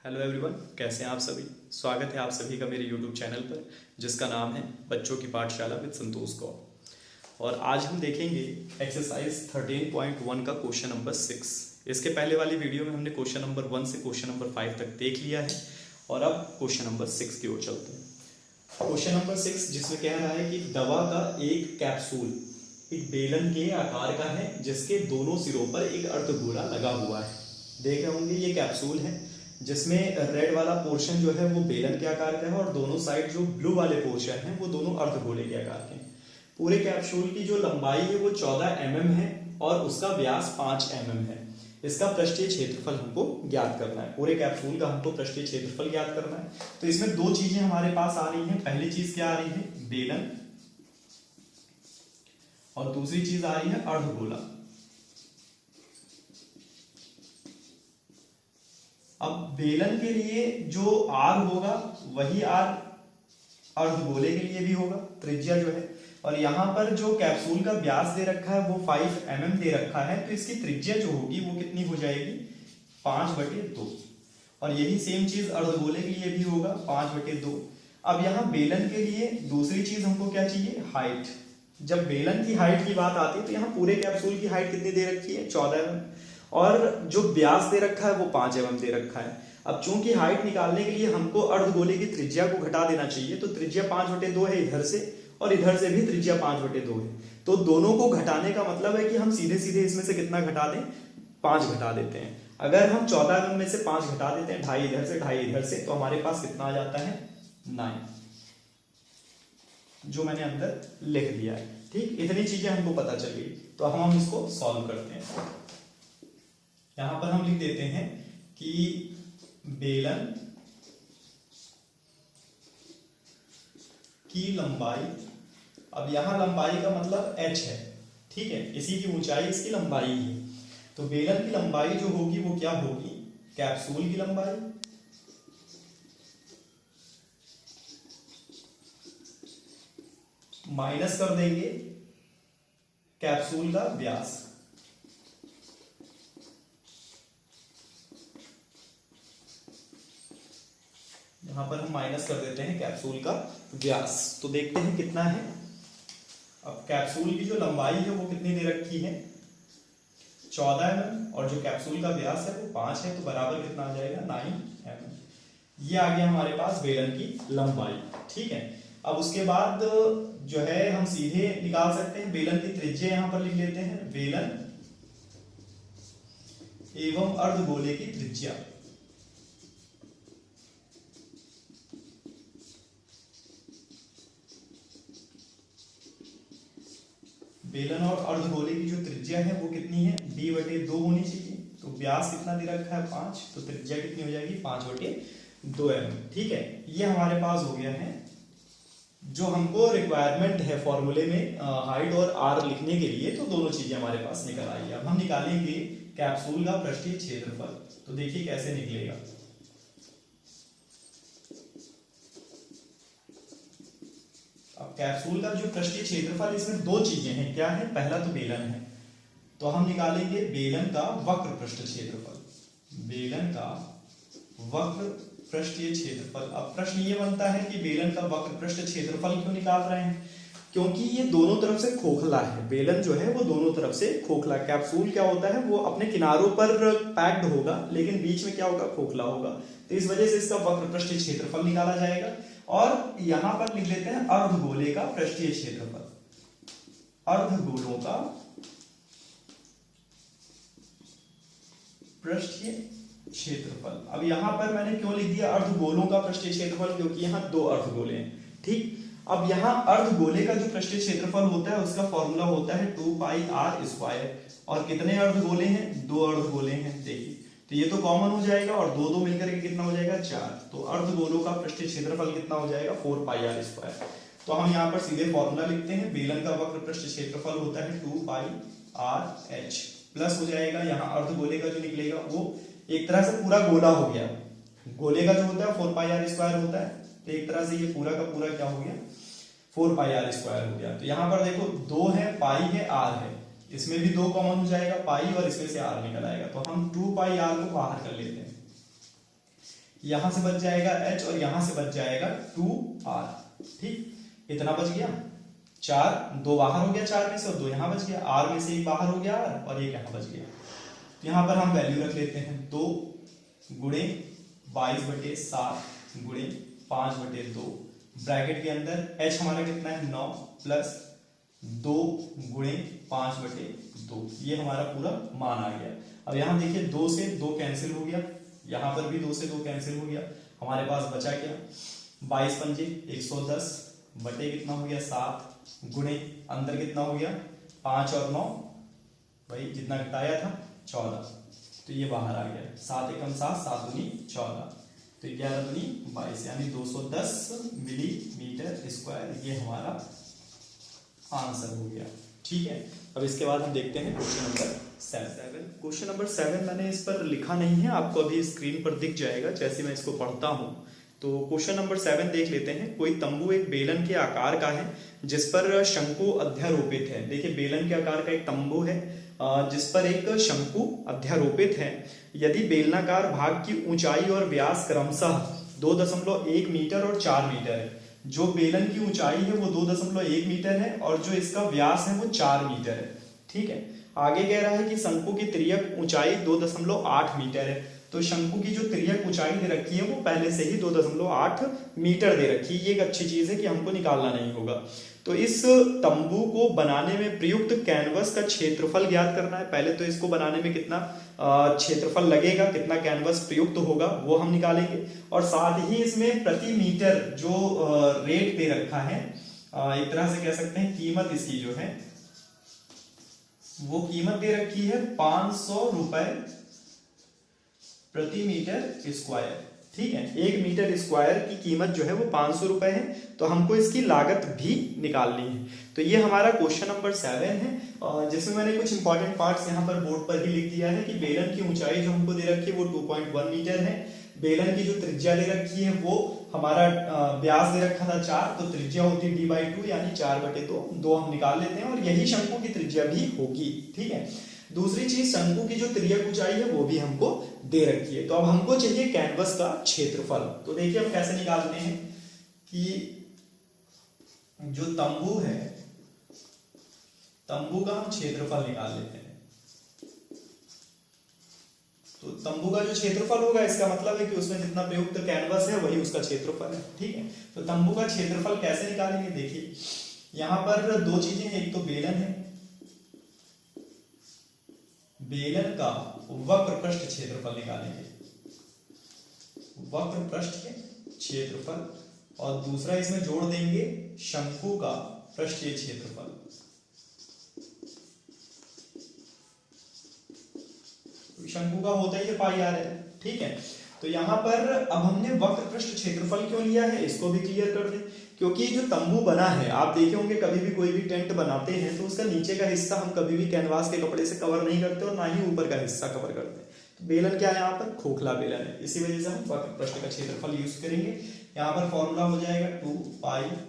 Hello everyone, कैसे हैं आप सभी। स्वागत है आप सभी का मेरे यूट्यूब चैनल पर जिसका नाम है बच्चों की पाठशाला विद संतोष कौर। और आज हम देखेंगे एक्सरसाइज 13.1 का क्वेश्चन नंबर 6। इसके पहले वाली वीडियो में हमने क्वेश्चन नंबर 1 से क्वेश्चन नंबर 5 तक देख लिया है और अब क्वेश्चन नंबर 6 की ओर चलते हैं। क्वेश्चन नंबर 6 जिसमें कह रहा है कि दवा का एक कैप्सूल एक बेलन के आकार का है जिसके दोनों सिरों पर एक अर्धगोला लगा हुआ है। देख रहे होंगे ये कैप्सूल है जिसमें रेड वाला पोर्शन जो है वो बेलन के आकार का है और दोनों साइड जो ब्लू वाले पोर्शन है वो दोनों अर्धगोले के आकार के हैं। पूरे कैप्सूल की जो लंबाई है वो 14 mm है और उसका व्यास 5 mm है। इसका पृष्ठीय क्षेत्रफल हमको ज्ञात करना है। पूरे कैप्सूल का हमको पृष्ठीय क्षेत्रफल ज्ञात करना है। तो इसमें दो चीजें हमारे पास आ रही हैं। पहली चीज क्या आ रही है, बेलन, और दूसरी चीज आ रही है अर्धगोला। अब बेलन के लिए जो आर होगा वही आर अर्धगोले के लिए भी होगा, त्रिज्या जो है। और यहां पर जो कैप्सूल का व्यास दे रखा है वो 5 mm दे रखा है, तो इसकी त्रिज्या जो होगी वो कितनी हो जाएगी, 5/2। और यही सेम चीज अर्धगोले के लिए भी होगा, 5/2। अब यहाँ बेलन के लिए दूसरी चीज हमको क्या चाहिए, हाइट। जब बेलन की हाइट की बात आती है तो यहाँ पूरे कैप्सूल की हाइट कितनी दे रखी है, 14 mm, और जो व्यास दे रखा है वो 5 mm दे रखा है। अब चूंकि हाइट निकालने के लिए हमको अर्धगोले की त्रिज्या को घटा देना चाहिए, तो त्रिज्या 5/2 है इधर से और इधर से भी त्रिज्या 5/2 है। तो दोनों को घटाने का मतलब है कि हम सीधे सीधे इसमें से कितना घटा दें, 5 घटा देते हैं। अगर हम 14 mm में से 5 घटा देते हैं, 2.5 इधर से 2.5 इधर से, तो हमारे पास कितना आ जाता है, 9, जो मैंने अंदर लिख दिया है। ठीक, इतनी चीजें हमको पता चल गई। तो हम इसको सॉल्व करते हैं। यहां पर हम लिख देते हैं कि बेलन की लंबाई, अब यहां लंबाई का मतलब h है, ठीक है, इसी की ऊंचाई इसकी लंबाई है। तो बेलन की लंबाई जो होगी वो क्या होगी, कैप्सूल की लंबाई माइनस कर देंगे कैप्सूल का व्यास। यहां पर हम माइनस कर देते हैं कैप्सूल का व्यास, तो देखते हैं कितना है। अब कैप्सूल की जो लंबाई है वो कितनी दे रखी है, 14 mm, और जो कैप्सूल का व्यास है वो 5 है, तो बराबर कितना आ जाएगा, 9 mm। ये आ गया हमारे पास बेलन की लंबाई। ठीक है, अब उसके बाद जो है हम सीधे निकाल सकते हैं बेलन की त्रिज्या। यहां पर लिख लेते हैं बेलन एवं अर्धगोले की त्रिज्या। बेलन और अर्धगोले की जो त्रिज्या है वो कितनी है, b/2 होनी चाहिए। तो व्यास कितना दे रखा है, 5, तो त्रिज्या कितनी हो जाएगी, 5/2 mm। ठीक है, ये हमारे पास हो गया है जो हमको रिक्वायरमेंट है फॉर्मूले में हाइट और आर लिखने के लिए। तो दोनों चीजें हमारे पास निकल आई। अब हम निकालेंगे कैप्सूल का पृष्ठीय क्षेत्रफल। तो देखिए कैसे निकलेगा। अब कैप्सूल का जो पृष्ठीय क्षेत्रफल, इसमें दो चीजें हैं, क्या है, पहला तो बेलन है, तो हम निकालेंगे बेलन का वक्र पृष्ठ क्षेत्रफल, बेलन का वक्र पृष्ठीय क्षेत्रफल। अब प्रश्न ये बनता है कि बेलन का वक्र पृष्ठ क्षेत्रफल क्यों निकाल रहे हैं, क्योंकि ये दोनों तरफ से खोखला है। बेलन जो है वो दोनों तरफ से खोखला, कैप्सूल क्या होता है वो अपने किनारों पर पैक्ड होगा लेकिन बीच में क्या होगा, खोखला होगा। तो इस वजह से इसका वक्र पृष्ठीय क्षेत्रफल निकाला जाएगा। और यहां पर लिख लेते हैं अर्धगोले का पृष्ठीय क्षेत्रफल, अर्धगोलों का पृष्ठीय क्षेत्रफल। अब यहां पर मैंने क्यों लिख दिया अर्धगोलों का पृष्ठीय क्षेत्रफल, क्योंकि यहां दो अर्धगोले हैं। ठीक, अब यहां अर्धगोले का जो पृष्ठीय क्षेत्रफल होता है उसका फॉर्मूला होता है 2πr²। और कितने अर्धगोले हैं, 2 अर्धगोले हैं। देखिए, तो ये तो कॉमन हो जाएगा और 2 मिलकर के कितना हो जाएगा, 4। तो अर्धगोलों का पृष्ठीय क्षेत्रफल कितना हो जाएगा, 4πr²। तो हम यहाँ पर सीधे फॉर्मूला लिखते हैं, बेलन का वक्र पृष्ठ क्षेत्रफल होता है 2πrh, प्लस हो जाएगा यहाँ अर्धगोले का जो निकलेगा वो एक तरह से पूरा गोला हो गया। गोले का जो होता है 4πr² होता है, तो एक तरह से ये पूरा का पूरा क्या हो गया, 4πr² हो गया। तो यहाँ पर देखो 2 है, पाई है, आर है, इसमें भी 2 कॉमन हो जाएगा, पाई, और इसमें से आर निकल आएगा। तो हम 2πr को बाहर कर लेते हैं। यहां से बच जाएगा h और यहां से बच जाएगा 2r। ठीक, इतना बच गया। 4, 2 बाहर हो गया 4 में से और 2 यहां बच गया, r में से 1 बाहर हो गया r और 1 यहां बच गया। तो यहां पर हम वैल्यू रख लेते हैं 2 गुणे 22/7 गुणे 5/2, ब्रैकेट के अंदर h हमारा कितना है 9 प्लस 2 गुणे 5/2, ये हमारा पूरा मान आ गया। अब यहाँ देखिए 2 से 2 कैंसिल हो गया, यहाँ पर भी 2 से 2 कैंसिल हो गया, हमारे पास बचा क्या 22 पंजे 110 बटे कितना हो गया 7 गुणे अंदर कितना हो गया 5 और 9, भाई जितना घटाया था 14, तो ये बाहर आ गया 7 एकम 7, 7 दूनी 14, तो 11 दूनी 22 यानी 210 मिलीमीटर स्क्वायर, ये हमारा आंसर हो गया। ठीक है, अब इसके बाद हम देखते हैं क्वेश्चन नंबर 7। क्वेश्चन नंबर 7 मैंने इस पर लिखा नहीं है, आपको अभी स्क्रीन पर दिख जाएगा जैसे मैं इसको पढ़ता हूँ। तो क्वेश्चन नंबर 7 देख लेते हैं। कोई तंबू एक बेलन के आकार का है जिस पर शंकु अध्यारोपित है। देखिए बेलन के आकार का एक तंबू है जिस पर एक शंकु अध्यारोपित है। यदि बेलनाकार भाग की ऊंचाई और व्यास क्रमशः 2.1 मीटर और 4 मीटर है। जो बेलन की ऊंचाई है वो 2.1 मीटर है और जो इसका व्यास है वो 4 मीटर है। ठीक है, आगे कह रहा है कि शंकु की तिर्यक ऊंचाई 2.8 मीटर है। तो शंकु की जो तिर्यक ऊंचाई दे रखी है वो पहले से ही 2.8 मीटर दे रखी है। ये एक अच्छी चीज है कि हमको निकालना नहीं होगा। तो इस तंबू को बनाने में प्रयुक्त कैनवस का क्षेत्रफल ज्ञात करना है। पहले तो इसको बनाने में कितना क्षेत्रफल लगेगा, कितना कैनवस प्रयुक्त होगा वो हम निकालेंगे, और साथ ही इसमें प्रति मीटर जो रेट दे रखा है, एक तरह से कह सकते हैं कीमत इसकी जो है वो कीमत दे रखी है 500 रुपए प्रति मीटर स्क्वायर। ठीक है, 1 मीटर स्क्वायर की कीमत जो है वो 500 रुपए है। तो हमको इसकी लागत भी निकालनी है। तो ये हमारा क्वेश्चन नंबर 7 है, जिसमें मैंने कुछ इंपॉर्टेंट पार्ट्स यहाँ पर बोर्ड पर ही लिख दिया है कि बेलन की ऊंचाई जो हमको दे रखी है वो 2.1 मीटर है। बेलन की जो त्रिज्या दे रखी है वो हमारा व्यास दे रखा था 4, तो त्रिज्या होती है d/2 यानी 4/2, 2 हम निकाल लेते हैं और यही शंकु की त्रिज्या भी होगी। ठीक है, दूसरी चीज शंकु की जो तिर्यक ऊंचाई है वो भी हमको दे रखी है। तो अब हमको चाहिए कैनवस का क्षेत्रफल। तो देखिए हम कैसे निकालते हैं कि जो तंबू है, तंबू का हम क्षेत्रफल निकाल लेते हैं। तो तंबू का जो क्षेत्रफल होगा इसका मतलब है कि उसमें जितना प्रयुक्त कैनवस है वही उसका क्षेत्रफल है। ठीक है, तो तंबू का क्षेत्रफल कैसे निकालेंगे, देखिए यहां पर 2 चीजें हैं, एक तो बेलन है, बेलन का वक्र पृष्ठ क्षेत्रफल निकालेंगे, वक्र पृष्ठ के क्षेत्रफल, और दूसरा इसमें जोड़ देंगे शंकु का पृष्ठीय क्षेत्रफल। शंकु का होता ही पाई आर है। ठीक है, तो यहां पर अब हमने वक्र पृष्ठ क्षेत्रफल क्यों लिया है इसको भी क्लियर कर दें। क्योंकि जो तंबू बना है, आप देखे होंगे कभी भी कोई भी टेंट बनाते हैं तो उसका नीचे का हिस्सा हम कभी भी कैनवास के कपड़े से कवर नहीं करते और ना ही ऊपर का हिस्सा कवर करते हैं। तो बेलन क्या है, यहाँ पर खोखला बेलन है, इसी वजह से हम वक्र पृष्ठ का क्षेत्रफल यूज करेंगे। यहाँ पर फॉर्मूला हो जाएगा 2πr/h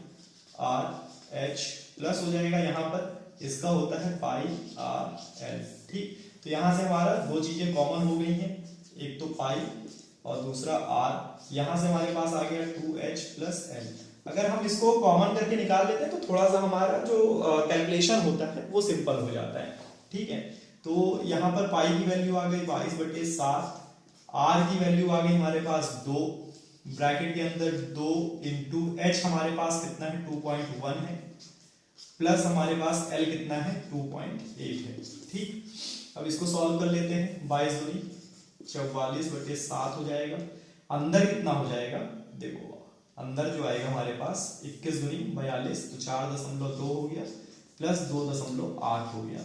प्लस हो जाएगा यहाँ पर इसका होता है πr/l। ठीक, तो यहां से हमारा 2 चीजें कॉमन हो गई हैं, एक तो पाई और दूसरा r। यहां से हमारे पास आ गया 2h + l। अगर हम इसको कॉमन करके निकाल लेते हैं तो थोड़ा सा हमारा जो कैलकुलेशन होता है वो सिंपल हो जाता है। ठीक है, तो यहाँ पर पाई की वैल्यू आ गई 22/7, r की वैल्यू आ गई हमारे पास 2, ब्रैकेट के अंदर 2 इंटू h हमारे पास कितना है 2.1 है, प्लस हमारे पास l कितना है 2.8 है। ठीक, अब इसको सॉल्व कर लेते हैं, 22 दूनी 44/7 हो जाएगा। अंदर कितना हो जाएगा, देखो अंदर जो आएगा हमारे पास 21 दूनी 42, तो 4.2 हो गया प्लस 2.8 हो गया,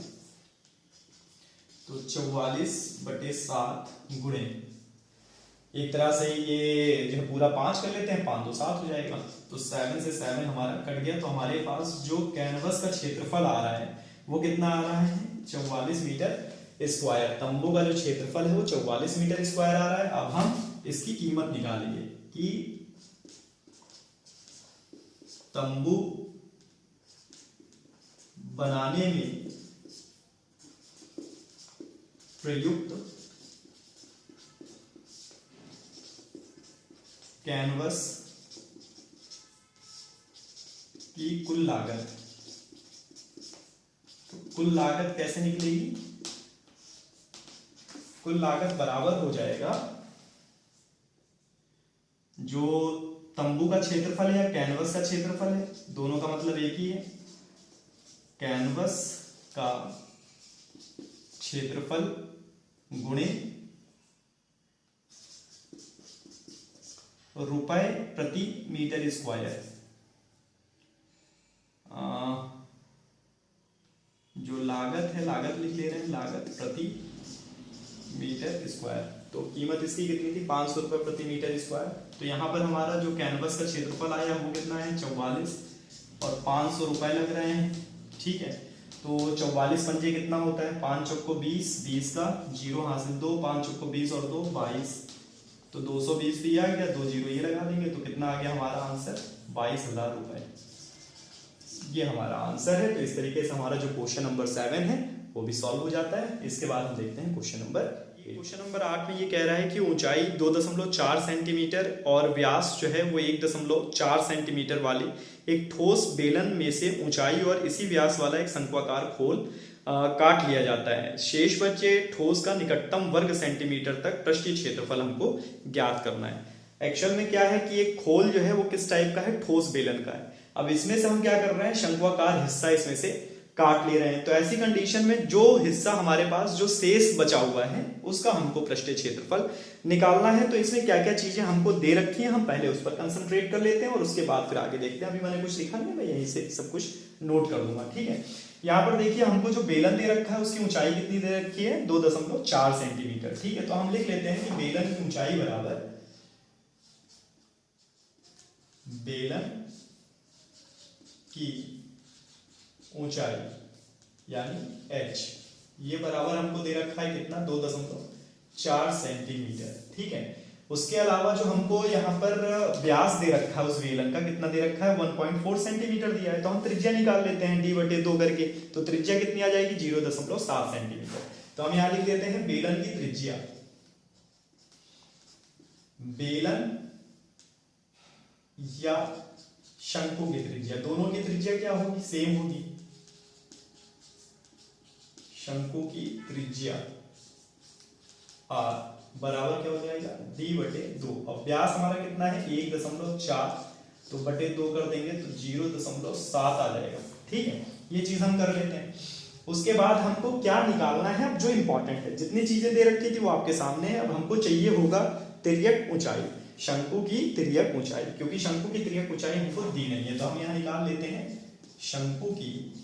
तो 44/7 गुणे, एक तरह से ये जो पूरा 5 कर लेते हैं, 5 2 7 हो जाएगा, तो 7 से 7 हमारा कट गया। तो हमारे पास जो कैनवस का क्षेत्रफल आ रहा है वो कितना आ रहा है 44 मीटर स्क्वायर। तंबू का जो क्षेत्रफल है वो 44 मीटर स्क्वायर आ रहा है। अब हम इसकी कीमत निकालेंगे कि तंबू बनाने में प्रयुक्त कैनवस की कुल लागत, तो कुल लागत कैसे निकलेगी? कुल लागत बराबर हो जाएगा जो तंबू का क्षेत्रफल है या कैनवस का क्षेत्रफल है, दोनों का मतलब एक ही है, कैनवस का क्षेत्रफल गुणे रुपए प्रति मीटर स्क्वायर। जो लागत है, लागत लिख ले रहे हैं, लागत प्रति मीटर स्क्वायर। तो कीमत इसकी कितनी थी? 500 रुपये प्रति मीटर स्क्वायर। तो यहाँ पर हमारा जो कैनवस का क्षेत्रफल आया वो कितना है? 44 और 500 रुपये लग रहे हैं। ठीक है, तो 44 पंजे कितना होता है? 5 चौको 20, 20 का 0 हासिल 2, 5 चौको 20 और 2 22, तो 220 भी आ गया, 2 जीरो ये लगा देंगे तो कितना आ गया हमारा आंसर? 22,000 रुपये। ये हमारा आंसर है। तो इस तरीके से हमारा जो क्वेश्चन नंबर 7 है वो भी सॉल्व हो जाता है। इसके बाद हम देखते हैं क्वेश्चन नंबर 8। क्वेश्चन नंबर 8 में ये कह रहा है कि ऊंचाई 2.4 सेंटीमीटर और व्यास जो है वो 1.4 सेंटीमीटर वाली एक ठोस बेलन में से ऊंचाई और इसी व्यास वाला एक शंक्वाकार खोल काट लिया जाता है। शेष बचे ठोस का निकटतम वर्ग सेंटीमीटर तक पृष्ठीय क्षेत्रफल हमको ज्ञात करना है। एक्चुअल में क्या है कि एक खोल जो है वो किस टाइप का है? ठोस बेलन का है। अब इसमें से हम क्या कर रहे हैं? शंक्वाकार हिस्सा इसमें से काट ले रहे हैं। तो ऐसी कंडीशन में जो हिस्सा हमारे पास जो शेष बचा हुआ है उसका हमको पृष्ठीय क्षेत्रफल निकालना है। तो इसमें क्या क्या चीजें हमको दे रखी हैं, हम पहले उस पर कंसंट्रेट कर लेते हैं और उसके बाद फिर आगे देखते हैं। अभी मैंने कुछ लिखा नहीं, मैं यहीं से सब कुछ नोट कर दूंगा। ठीक है, यहाँ पर देखिए हमको जो बेलन दे रखा है उसकी ऊंचाई कितनी दे रखी है? 2.4 सेंटीमीटर। ठीक है, तो हम लिख लेते हैं कि बेलन की ऊंचाई बराबर बेलन की ऊंचाई यानी h, ये बराबर हमको दे रखा है कितना? 2.4 सेंटीमीटर। ठीक है, उसके अलावा जो हमको यहाँ पर व्यास दे रखा है उस बेलन का कितना दे रखा है? 1.4 सेंटीमीटर दिया है। तो हम त्रिज्या निकाल लेते हैं d/2 करके। तो त्रिज्या कितनी आ जाएगी? 0.7 सेंटीमीटर। तो हम यहाँ लिख देते हैं बेलन की त्रिज्या, बेलन या शंकु की त्रिज्या, दोनों की त्रिज्या क्या होगी? सेम होगी। शंकु की त्रिज्या r बराबर क्या हो जाएगा? d/2। अब व्यास हमारा कितना है? 1.4, तो बटे 2 कर देंगे तो 0.7 आ जाएगा। ठीक है, ये चीज हम कर लेते हैं। उसके बाद हमको क्या निकालना है? अब जो इंपॉर्टेंट है, जितनी चीजें दे रखी थी वो आपके सामने है। अब हमको चाहिए होगा तिर्यक ऊंचाई, शंकु की तिर्यक ऊंचाई, क्योंकि शंकु की तिर्यक ऊंचाई हमको दी नहीं है। तो हम यहां निकाल लेते हैं शंकु की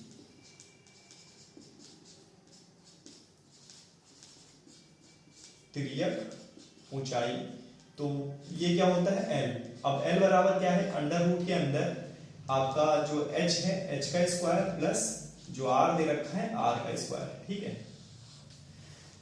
तिर्यक ऊंचाई। तो ये क्या होता है? L। अब L बराबर क्या है? अंडर रूट के अंदर आपका जो h है h का स्क्वायर प्लस जो r दे रखा है r का स्क्वायर। ठीक है,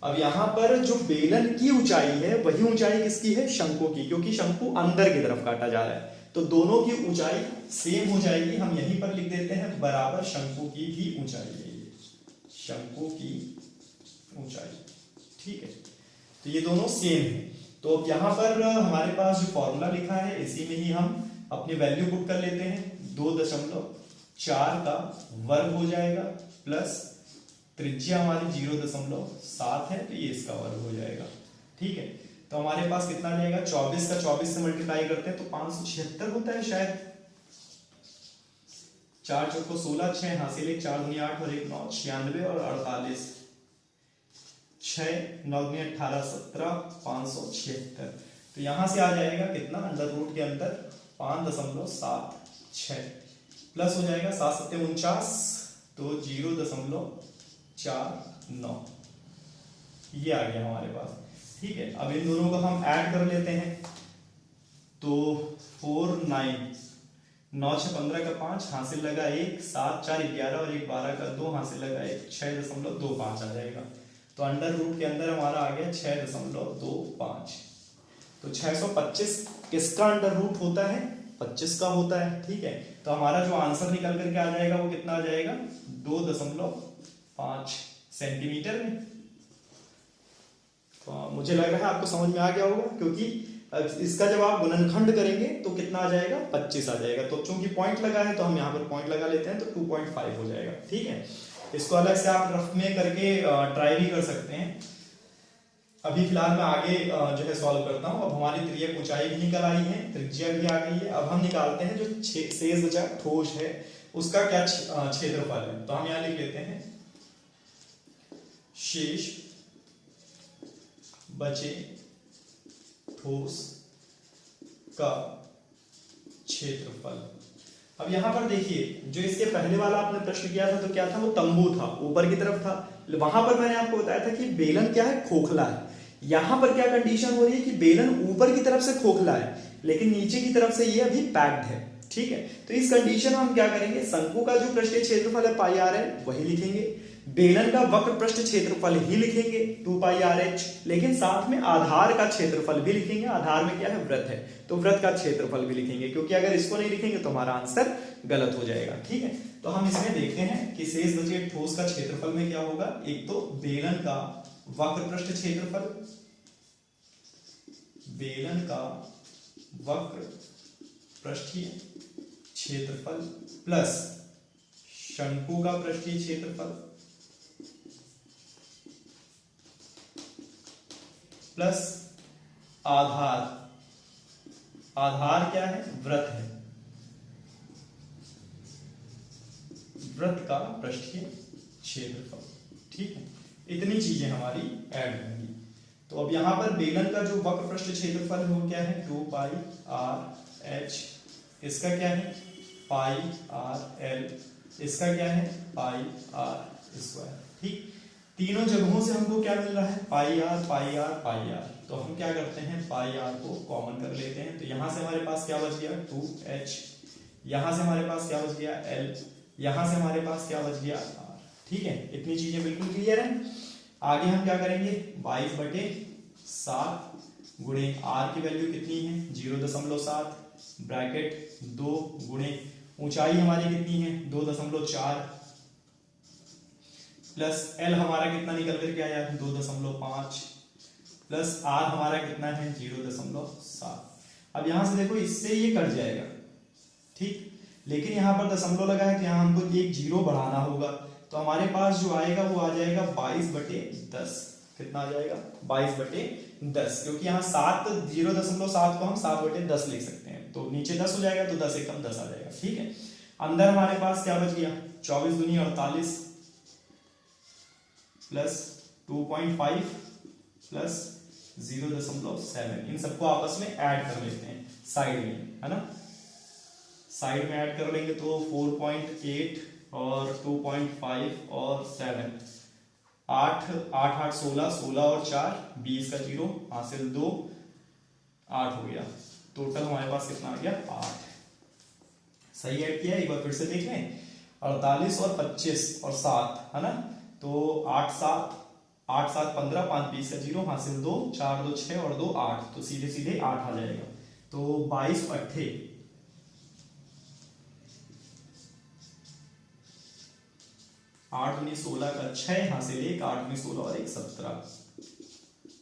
अब यहां पर जो बेलन की ऊंचाई है वही ऊंचाई किसकी है? शंकु की, क्योंकि शंकु अंदर की तरफ काटा जा रहा है। तो दोनों की ऊंचाई सेम हो जाएगी। हम यहीं पर लिख देते हैं बराबर शंकु की भी ऊंचाई है, शंकु की ऊंचाई। ठीक है, तो ये दोनों सेम है। तो अब यहाँ पर हमारे पास जो फॉर्मूला लिखा है इसी में ही हम अपनी वैल्यू पुट कर लेते हैं। 2.4 का वर्ग हो जाएगा प्लस त्रिज्या हमारी 0.7 है, तो ये इसका वर्ग हो जाएगा। ठीक है, तो हमारे पास कितना आ जाएगा? 24 का 24 से मल्टीप्लाई करते हैं तो 576 होता है शायद। 4 चौको 16, 6 हासिल 1, 4 दूनी 8 और 1 9, 96 और 48, 6 9 दूनी 18, 17, 576। तो यहां से आ जाएगा कितना? अंडर रूट के अंदर 5.76 प्लस हो जाएगा 7 7 49, तो 0.49 ये आ गया हमारे पास। ठीक है, अब इन दोनों को हम ऐड कर लेते हैं। तो 4 9 9 6 15 का 5 हासिल लगा 1, 7 4 11 और 1 12 का 2 हासिल लगा 1, 6.25 आ जाएगा। तो अंडर रूट के अंदर हमारा आ गया 6.25। तो 625 किसका अंडर रूट होता है? 25 का होता है। ठीक है, तो हमारा जो आंसर निकल करके आ जाएगा वो कितना आ जाएगा? 2.5 सेंटीमीटर में। तो मुझे लग रहा है आपको समझ में आ गया होगा, क्योंकि इसका जब आप गुणनखंड करेंगे तो कितना आ जाएगा, 25 आ जाएगा। तो चूंकि पॉइंट लगा है तो हम यहाँ पर पॉइंट लगा लेते हैं, तो 2.5 हो जाएगा। ठीक है, इसको अलग से आप रफ में करके ट्राई भी कर सकते हैं। अभी फिलहाल मैं आगे जो है सॉल्व करता हूँ। अब हमारी त्रियक ऊंचाई भी निकल आई है, त्रिज्या भी आ गई है। अब हम निकालते हैं जो शेष बचा ठोस है उसका क्या क्षेत्रफल है। तो हम यहाँ लिख लेते हैं शेष बचे ठोस का क्षेत्रफल। अब यहां पर देखिए, जो इसके पहले वाला आपने प्रश्न किया था तो क्या था, वो तंबू था, ऊपर की तरफ था। वहां पर मैंने आपको बताया था कि बेलन क्या है, खोखला है। यहां पर क्या कंडीशन हो रही है कि बेलन ऊपर की तरफ से खोखला है लेकिन नीचे की तरफ से ये अभी पैक्ड है। ठीक है, तो इस कंडीशन में हम क्या करेंगे, शंकु का जो पृष्ठीय क्षेत्रफल है पाई आर है वही लिखेंगे, बेलन का वक्र पृष्ठ क्षेत्रफल ही लिखेंगे 2 पाई आर एच, लेकिन साथ में आधार का क्षेत्रफल भी लिखेंगे। आधार में क्या है, वृत्त है, तो वृत्त का क्षेत्रफल भी लिखेंगे, क्योंकि अगर इसको नहीं लिखेंगे तो हमारा आंसर गलत हो जाएगा। ठीक है, तो हम इसमें देखते हैं कि शेष बचे ठोस का क्षेत्रफल में क्या होगा। एक तो बेलन का वक्र पृष्ठ क्षेत्रफल, बेलन का वक्र पृष्ठीय क्षेत्रफल प्लस शंकु का पृष्ठीय क्षेत्रफल प्लस आधार, आधार क्या है, वृत्त है, वृत्त का पृष्ठीय क्षेत्रफल। ठीक है, इतनी चीजें हमारी ऐड होंगी। तो अब यहां पर बेलन का जो वक्र पृष्ठ क्षेत्रफल है वो क्या है, 2 पाई आर एच, इसका क्या है पाई आर एल, इसका क्या है पाई आर स्क्वायर। ठीक, तीनों जगहों से हमको क्या मिल रहा है, pi R pi R pi R. तो हम क्या करते हैं, पाई आर को कॉमन कर लेते हैं। तो यहां से हमारे पास क्या बच गया 2h, यहां से हमारे पास क्या बच गया l, यहां से हमारे पास क्या बच गया r। ठीक है, इतनी चीजें बिल्कुल क्लियर है। आगे हम क्या करेंगे, 22/7 गुणे r की वैल्यू कितनी है 0.7 ब्रैकेट 2 गुणे ऊंचाई हमारी कितनी है 2.4 प्लस l हमारा कितना निकल करके आया 2.5 प्लस r हमारा कितना है 0.7। अब यहां से देखो इससे ये कट जाएगा। ठीक, लेकिन यहां पर दशमलव लगा है तो यहां हमको एक जीरो बढ़ाना होगा। तो हमारे पास जो आएगा वो आ जाएगा 22/10। कितना आ जाएगा 22/10, क्योंकि यहाँ 0.7 को हम 7/10 लिख सकते हैं। तो नीचे 10 हो जाएगा तो 10 एकम 10 आ जाएगा। ठीक है, अंदर हमारे पास क्या बच गया 24 दूनी 48 प्लस 2.5 प्लस 0.7। इन सबको आपस में ऐड कर लेते हैं साइड में, है ना। साइड में ऐड कर लेंगे तो 4.8 और 2.5 और 7, 8 8 8 16, 16 और 4 20 का 0 हासिल 2 8 हो गया। टोटल हमारे पास कितना आ गया 8। सही ऐड किया, एक बार फिर से देख लें। 48 और 25 और 7, है ना। तो 8 7 8 7 15, 5 20 का 0 हासिल 2, 4 2 6 और 2 8, तो सीधे सीधे 8 आ जाएगा। तो 22 8 8 दूनी 16 का 6 हासिल 1, 8 दूनी 16 और 1 17,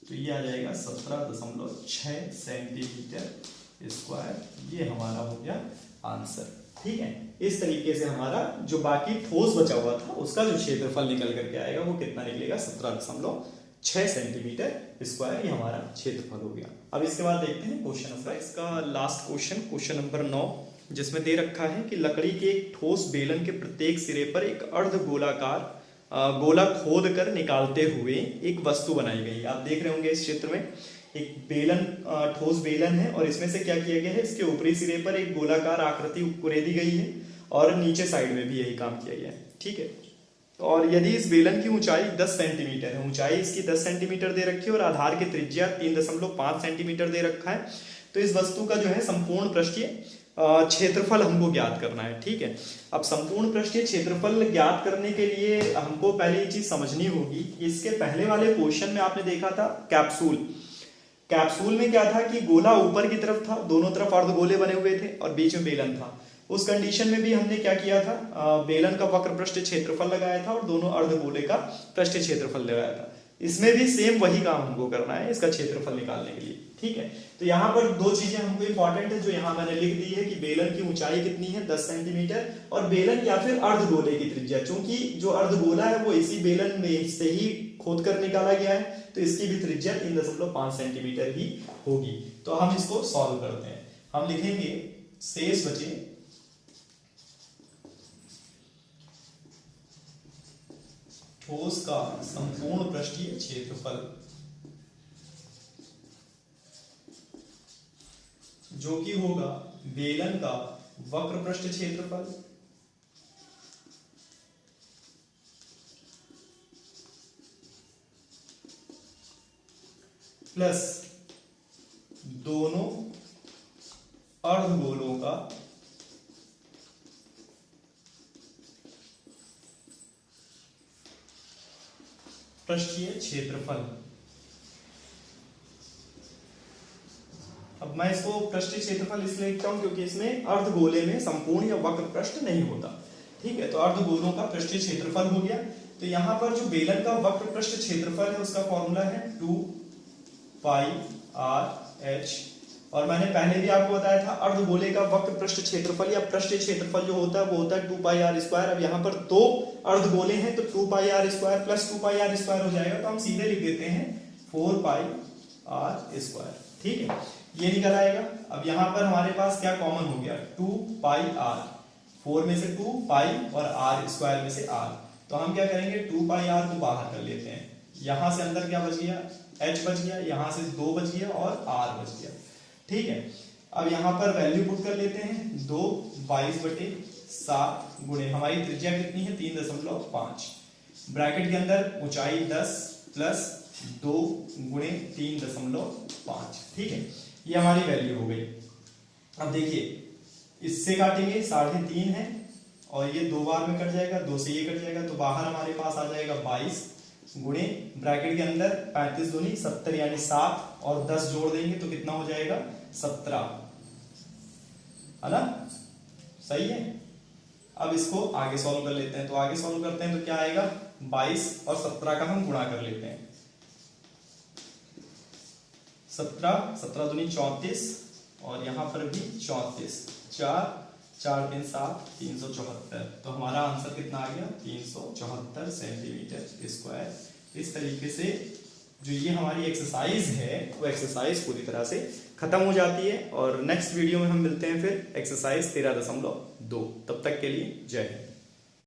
तो ये आ जाएगा 17.6 सेंटीमीटर स्क्वायर। ये हमारा हो गया आंसर। ठीक है, इस तरीके से हमारा जो बाकी ठोस बचा हुआ था उसका जो क्षेत्रफल निकल करके आएगा वो कितना निकलेगा 17.6 सेंटीमीटर स्क्वायर। ये हमारा क्षेत्रफल हो गया। अब इसके बाद देखते हैं क्वेश्चन नंबर, इसका लास्ट क्वेश्चन नंबर 9, जिसमें दे रखा है कि लकड़ी के एक ठोस बेलन के प्रत्येक सिरे पर एक अर्ध गोलाकार गोला खोद कर निकालते हुए एक वस्तु बनाई गई। आप देख रहे होंगे इस चित्र में एक बेलन, ठोस बेलन है और इसमें से क्या किया गया है, इसके ऊपरी सिरे पर एक गोलाकार आकृति कुरेदी गई है और नीचे साइड में भी यही काम किया गया है। ठीक है, और यदि इस बेलन की ऊंचाई 10 सेंटीमीटर है, ऊंचाई इसकी 10 सेंटीमीटर दे रखी है और आधार की त्रिज्या 3.5 सेंटीमीटर दे रखा है, तो इस वस्तु का जो है संपूर्ण पृष्ठीय क्षेत्रफल हमको ज्ञात करना है। ठीक है, अब संपूर्ण पृष्ठीय क्षेत्रफल ज्ञात करने के लिए हमको पहले ये चीज समझनी होगी कि इसके पहले वाले क्वेश्चन में आपने देखा था कैप्सूल में क्या था कि गोला ऊपर की तरफ था, दोनों तरफ अर्धगोले बने हुए थे और बीच में बेलन था। उस कंडीशन में भी हमने क्या किया था, बेलन का वक्र पृष्ठ क्षेत्रफल लगाया था और दोनों अर्धगोले का पृष्ठीय क्षेत्रफल लगाया था। इसमें भी सेम वही काम हमको करना है इसका क्षेत्रफल निकालने के लिए। ठीक है। तो यहाँ पर दो चीजें हमको इंपॉर्टेंट है जो यहाँ मैंने लिख दी है कि बेलन की ऊंचाई कितनी है 10 सेंटीमीटर, और बेलन या फिर अर्धगोले की त्रिज्या, चूंकि जो अर्धगोला है वो इसी बेलन में से ही खोद कर निकाला गया है तो इसकी भी त्रिज्या 3.5 सेंटीमीटर ही होगी। तो हम इसको सॉल्व करते हैं। हम लिखेंगे शेष बचे ठोस का संपूर्ण पृष्ठीय क्षेत्रफल जो कि होगा बेलन का वक्र पृष्ठ क्षेत्रफल प्लस दोनों अर्धगोलों का पृष्ठीय क्षेत्रफल। अब मैं इसको पृष्ठीय क्षेत्रफल इसलिए लिखता हूं क्योंकि इसमें अर्धगोले में संपूर्ण या वक्र पृष्ठ नहीं होता। ठीक है, तो अर्धगोलों का पृष्ठीय क्षेत्रफल हो गया। तो यहां पर जो बेलन का वक्र पृष्ठ क्षेत्रफल है उसका फॉर्मूला है 2 पाई आर एच, और मैंने पहले भी आपको बताया था अर्धगोले का वक्र पृष्ठ क्षेत्रफल या पृष्ठीय क्षेत्रफल जो होता है वो होता है 2 पाई आर स्क्वायर। अब यहाँ पर दो अर्धगोले हैं तो 2 pi R square plus 2 pi R square हो जाएगा, तो हम सीधे लिख देते हैं 4 पाई आर स्क्वायर। ठीक है, ये निकल आएगा। अब यहाँ पर हमारे पास क्या कॉमन हो गया 2 पाई आर, 4 में से 2 पाई और आर स्क्वायर में से आर, तो हम क्या करेंगे 2 पाई आर को बाहर कर लेते हैं। यहां से अंदर क्या बच गया h बच गया, यहां से 2 बच गया और r बच गया। ठीक है, अब यहां पर वैल्यू पुट कर लेते हैं 2 22/7 गुणे हमारी त्रिज्या कितनी है 3.5, ब्रैकेट के अंदर ऊंचाई 10 प्लस 2 गुणे 3.5। ठीक है, ये हमारी वैल्यू हो गई। अब देखिए इससे काटेंगे 3.5 है और ये 2 बार में कट जाएगा, 2 से ये कट जाएगा, तो बाहर हमारे पास आ जाएगा 22 गुणे ब्रैकेट के अंदर 35 दूनी 70 यानी 7 और 10 जोड़ देंगे तो कितना हो जाएगा 17, है ना? सही है। अब इसको आगे सॉल्व कर लेते हैं। तो आगे सॉल्व करते हैं तो क्या आएगा 22 और 17 का हम गुणा कर लेते हैं। 17 दूनी 34 और यहां पर भी 34, 4 4 3 7 374। तो हमारा आंसर कितना आ गया 374 सेंटीमीटर स्क्वायर। इस तरीके से जो ये हमारी एक्सरसाइज है वो एक्सरसाइज पूरी तरह से खत्म हो जाती है, और नेक्स्ट वीडियो में हम मिलते हैं फिर एक्सरसाइज 13.2। तब तक के लिए जय हिंद।